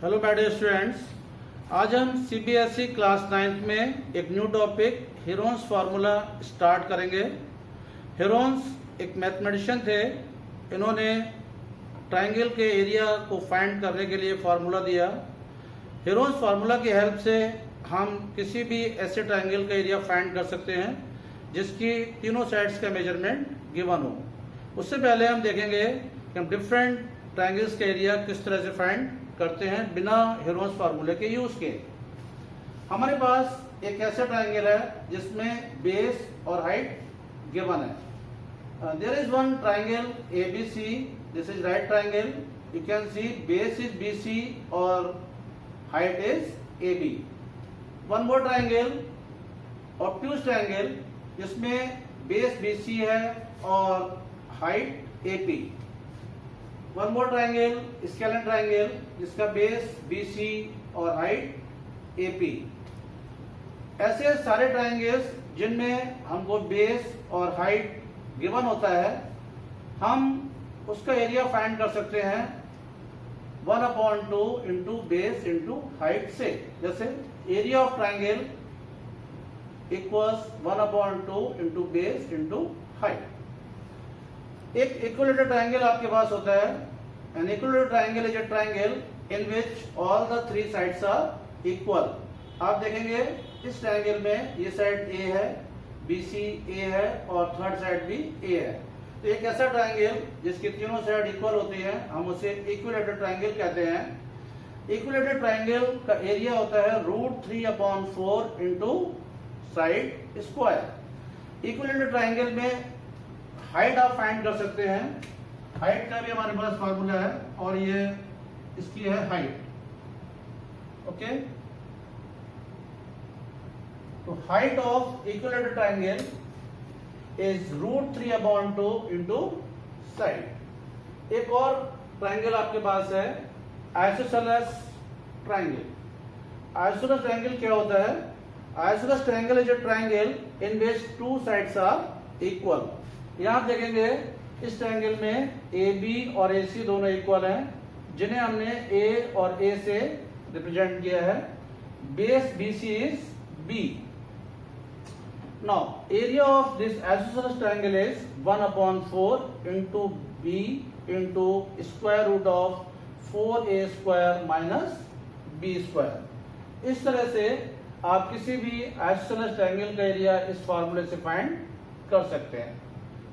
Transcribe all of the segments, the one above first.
Hello my dear students, आज हम CBSE class 9th में एक new topic Heron's formula start करेंगे। हेरोन्स एक मैथमेटिशियन थे। इन्होंने ट्रायंगल के एरिया को फाइंड करने के लिए फार्मूला दिया। हेरोन्स फार्मूला की हेल्प से हम किसी भी ऐसे ट्रायंगल का एरिया फाइंड कर सकते हैं जिसकी तीनों साइड्स का मेजरमेंट गिवन हो। उससे पहले हम देखेंगे कि हम डिफरेंट ट्रायंगल्स का एरिया किस तरह से फाइंड करते हैं बिना हेरोन्स फार्मूले के यूज के। हमारे पास एक ऐसा ट्रायंगल है जिसमें बेस और हाइट गिवन है। There is one triangle ABC, this is right triangle. You can see base is BC और height is AB। One more triangle, obtuse triangle, जिसमें बेस BC है और height AP। One more triangle, scalene triangle, जिसका base BC और height AP। ऐसे सारे triangles जिनमें हमको बेस और हाइट गिवन होता है, हम उसका एरिया फाइंड कर सकते हैं 1/2 इंटू बेस इंटू हाइट से। जैसे area of triangle equals 1/2 into base into height. एक इक्विलेटरल ट्रायंगल आपके पास होता है। An equilateral triangle is a triangle in which all the three sides are equal. आप देखेंगे इस ट्रायंगल में ये साइड A है, BC A है और थर्ड साइड भी A है। तो एक ऐसा ट्रायंगल जिसकी तीनों साइड इक्वल होती हैं, हम उसे इक्विलेटरल ट्रायंगल कहते हैं। इक्विलेटरल ट्रायंगल का एरिया होता है √3/4 into side square. Equilateral triangle में हाइट आप फाइंड कर सकते हैं। हाइट का भी हमारे पास फार्मूला है और ये इसकी है हाइट। ओके, तो height of equilateral triangle is √3/2 into side. एक और ट्रायंगल आपके पास है आइसोसेलेस ट्रायंगल। आइसोसेलेस ट्रायंगल क्या होता है? Isosceles triangle is a triangle in which two sides are equal. यहां आप देखेंगे इस ट्रायंगल में AB और AC दोनों इक्वल हैं, जिन्हें हमने A और A से रिप्रेजेंट किया है। Base BC is B। Now area of this isosceles triangle is 1/4 into B into square root of 4A² minus B²। इस तरह से आप किसी भी आइसोसेलेस ट्रायंगल का एरिया इस फार्मूले से फाइंड कर सकते हैं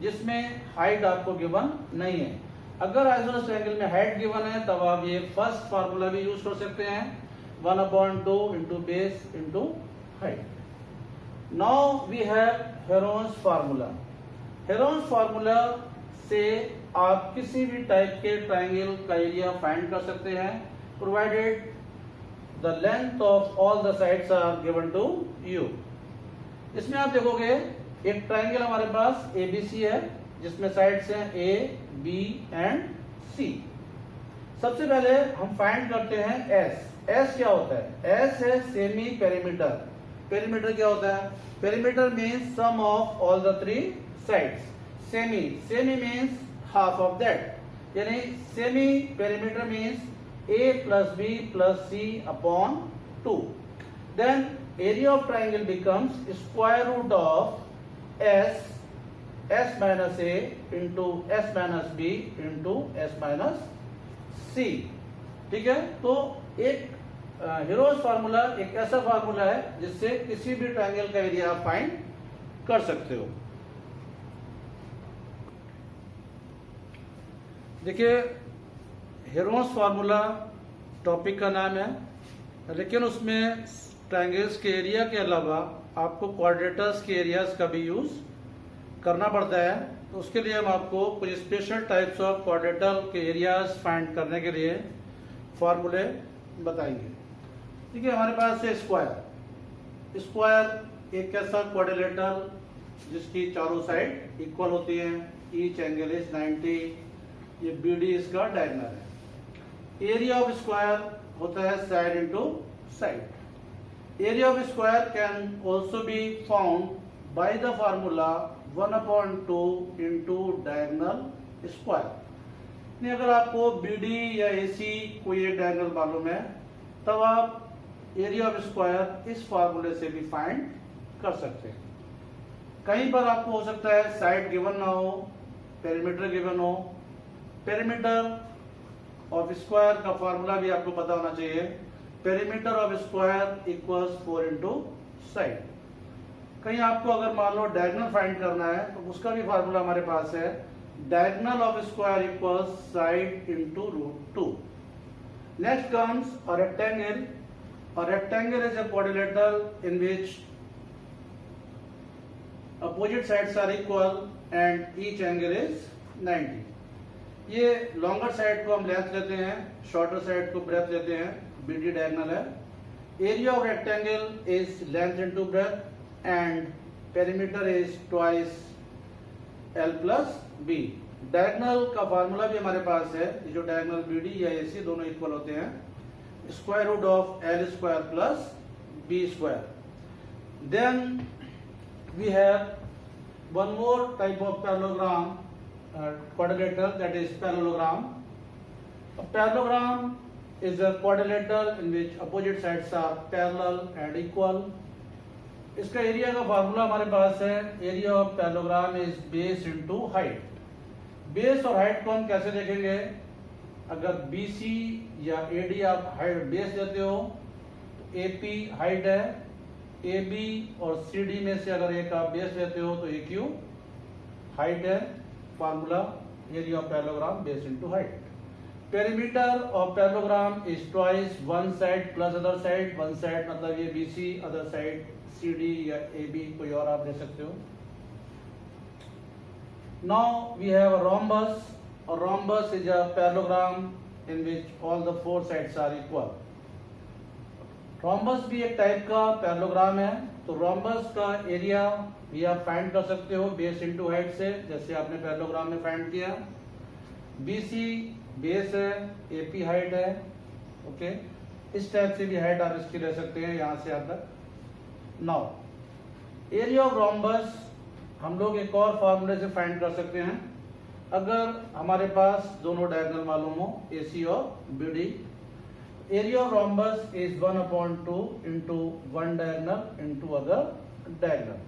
जिसमें हाइट आपको गिवन नहीं है। अगर आइसोसेलेस ट्रायंगल में हाइट गिवन है तब आप ये फर्स्ट फार्मूला भी यूज कर सकते हैं 1/2 into base into height. Now we have Heron's formula. Heron's formula से आप किसी भी टाइप के ट्रायंगल का एरिया फाइंड कर सकते हैं provided the length of all the sides are given to you. इसमें आप देखोगे एक ट्रायंगल हमारे पास ABC है जिसमें साइड्स हैं A, B एंड C। सबसे पहले हम फाइंड करते हैं S। S क्या होता है? S है सेमी पेरीमीटर। पेरीमीटर क्या होता है? Perimeter means sum of all the three sides. Semi means half of that, यानी semi perimeter means A + B + C/2। Then area of triangle becomes square root of S minus A into S minus B into S minus C। ठीक है, तो एक Heron's formula एक ऐसा formula है जिससे किसी भी ट्रायंगल का एरिया आप फाइंड कर सकते हो। देखिए, हेरोन्स फार्मूला टॉपिक का नाम है, लेकिन उसमें ट्रायंगल्स के एरिया के अलावा आपको क्वाड्रेटर्स के एरियाज का भी यूज करना पड़ता है। तो उसके लिए हम आपको कुछ स्पेशल टाइप्स ऑफ क्वाड्रेटर के एरियाज फाइंड करने के लिए फॉर्मूले बताएंगे। ठीक है, हमारे पास है स्क्वायर। स्क्वायर एक ऐसा क्वाड्रिलेटरल जिसकी चारों साइड इक्वल होती हैं। Each angle is 90। ये BD इसका डायगोनल है। एरिया ऑफ स्क्वायर होता है side into side. Area of square can also be found by the formula 1/2 into diagonal square। नहीं, अगर आपको BD या AC कोई एक डायगोनल मालूम है तब आप एरिया ऑफ स्क्वायर इस फार्मूले से भी फाइंड कर सकते हैं। कहीं पर आपको हो सकता है साइड गिवन ना हो, पेरीमीटर गिवन हो। पेरीमीटर ऑफ स्क्वायर का फार्मूला भी आपको पता होना चाहिए। Perimeter of square equals 4 into side. कहीं आपको अगर मान लो डायगोनल फाइंड करना है तो उसका भी फार्मूला हमारे पास है, diagonal of square equals side into √2। Next comes a rectangle. A rectangle is a quadrilateral in which opposite sides are equal and each angle is 90. ये लॉन्गर साइड को हम लेंथ लेते हैं, शॉर्टर साइड को breath लेते हैं, BD diagonal है। Area of rectangle is length into breadth and perimeter is twice L plus B। Diagonal का फार्मूला भी हमारे पास है, जो डायगोनल BD या AC दोनों इक्वल होते हैं, square root of L square plus B square. Then we have one more type of parallelogram, quadrilateral, that is parallelogram. A parallelogram is a quadrilateral in which opposite sides are parallel and equal. इसका area का formula हमारे पास है, area of parallelogram is base into height. Base और height को हम कैसे देखेंगे? अगर BC या AD आप हाइट बेस लेते हो तो AP हाइट है, AB और CD में से अगर एक आप बेस लेते हो तो AQ हाइट है। Formula area of parallelogram base into height. Perimeter of parallelogram is twice one side plus other side. One side मतलब ये BC, अदर साइड CD या AB कोई और आप ले सकते हो। Now we have a rhombus. A rhombus is a parallelogram in which all the four sides are equal. Rhombus भी एक टाइप का पैरेललोग्राम है। तो rhombus का एरिया भी आप फाइंड कर सकते हो बेस इनटू हाइट से, जैसे आपने पैरेललोग्राम में फाइंड किया। BC बेस है, AP हाइट है, ओके। इस टाइप से भी हाइट आप इसकी ले सकते हैं यहां से यहां तक। नाउ एरिया ऑफ rhombus हम लोग एक और फार्मूले से फाइंड कर सकते हैं। अगर हमारे पास दोनों डायगोनल मालूम हो, AC और BD, area of rhombus is 1/2 into one diagonal into other diagonal.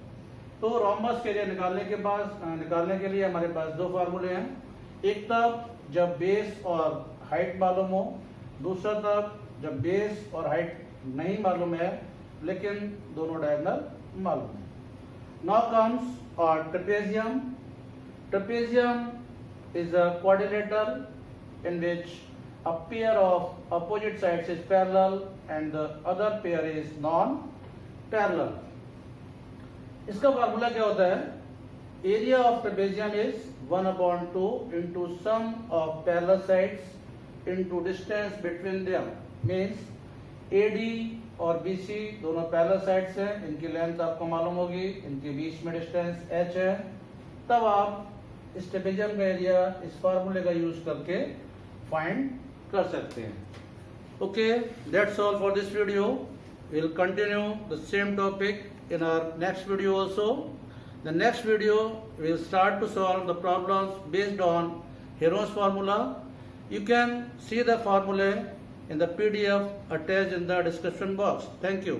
तो rhombus के एरिया निकालने के लिए हमारे पास दो फार्मूले हैं। एक तब जब बेस और हाइट मालूम हो, दूसरा तब जब बेस और हाइट नहीं मालूम है लेकिन दोनों डायगोनल मालूम है। नाउ कम्स और trapezium. Trapezium is a quadrilateral in which a pair of opposite sides is parallel and the other pair is non-parallel. इसका फार्मूला क्या होता है? Area of trapezium is 1/2 into sum of parallel sides into distance between them. Means AD और BC दोनों parallel sides हैं, इनकी length आपको मालूम होगी, इनके बीच में डिस्टेंस h है। तब आप इस ट्रेपेजियम का एरिया इस फार्मूले का यूज करके फाइंड कर सकते हैं। Okay, that's all for this video. Will continue the same topic in our next video also. The next video we will start to solve the problems based on Heron's formula. You can see the formula in the PDF attached in the description box. Thank you.